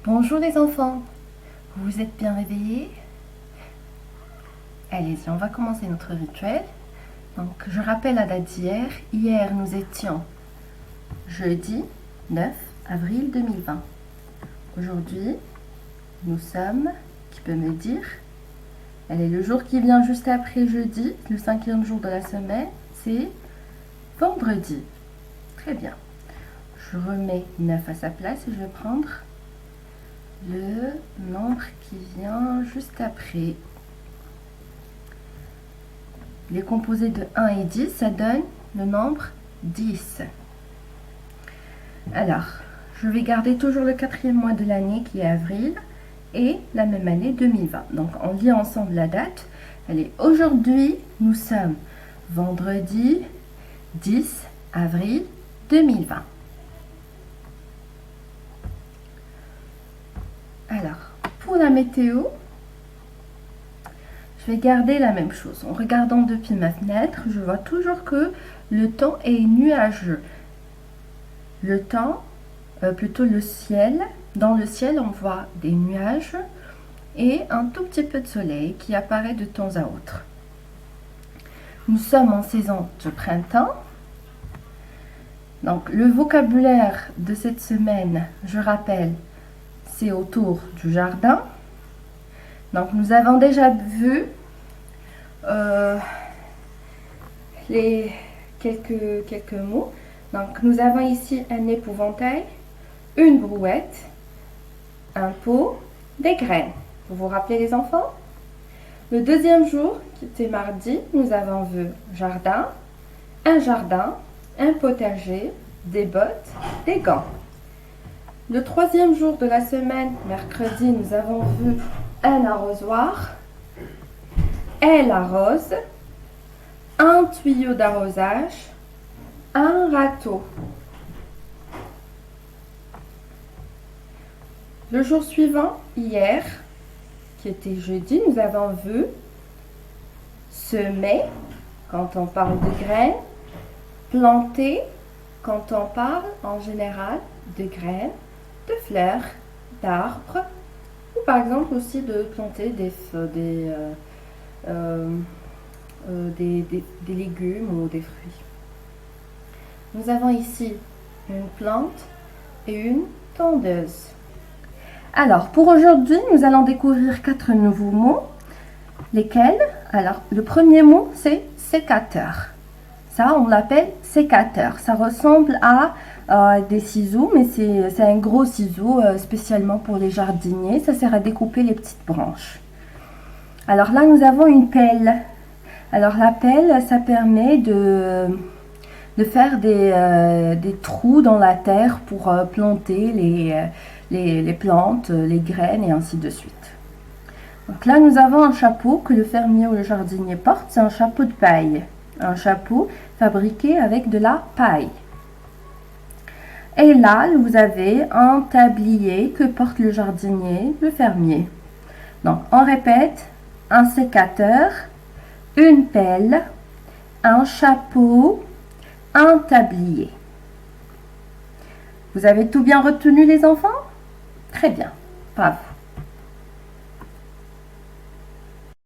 Bonjour les enfants, vous vous êtes bien réveillés? Allez-y, on va commencer notre rituel. Donc, je rappelle la date d'hier. Hier, nous étions jeudi 9 avril 2020. Aujourd'hui, nous sommes, qui peut me dire? Allez, le jour qui vient juste après jeudi, le 5e jour de la semaine, c'est vendredi. Très bien. Je remets 9 à sa place et je vais prendre le nombre qui vient juste après. Les composés de 1 et 10, ça donne le nombre 10. Alors, je vais garder toujours le 4e mois de l'année qui est avril et la même année 2020. Donc, on lit ensemble la date. Allez, aujourd'hui, nous sommes vendredi 10 avril 2020. Alors, pour la météo, je vais garder la même chose. En regardant depuis ma fenêtre, je vois toujours que le temps est nuageux. Le temps, plutôt le ciel. Dans le ciel, on voit des nuages et un tout petit peu de soleil qui apparaît de temps à autre. Nous sommes en saison de printemps. Donc, le vocabulaire de cette semaine, je rappelle, c'est autour du jardin. Donc, nous avons déjà vu les quelques mots. Donc, nous avons ici un épouvantail, une brouette, un pot, des graines. Vous vous rappelez les enfants? Le deuxième jour, qui était mardi, nous avons vu jardin, un potager, des bottes, des gants. Le troisième jour de la semaine, mercredi, nous avons vu un arrosoir, elle arrose, un tuyau d'arrosage, un râteau. Le jour suivant, hier, qui était jeudi, nous avons vu semer, quand on parle de graines, planter, quand on parle en général de graines, de fleurs, d'arbres, ou par exemple aussi de planter des légumes ou des fruits. Nous avons ici une plante et une tondeuse. Alors, pour aujourd'hui, nous allons découvrir 4 nouveaux mots. Lesquels? Alors, le premier mot, c'est sécateur. Ça, on l'appelle sécateur. Ça ressemble à des ciseaux, mais c'est un gros ciseau spécialement pour les jardiniers. Ça sert à découper les petites branches. Alors là, nous avons une pelle. Alors la pelle, ça permet de faire des trous dans la terre pour planter les plantes, les graines et ainsi de suite. Donc là, nous avons un chapeau que le fermier ou le jardinier porte. C'est un chapeau de paille. Un chapeau fabriqué avec de la paille. Et là, vous avez un tablier que porte le jardinier, le fermier. Donc, on répète, un sécateur, une pelle, un chapeau, un tablier. Vous avez tout bien retenu les enfants? Très bien, bravo.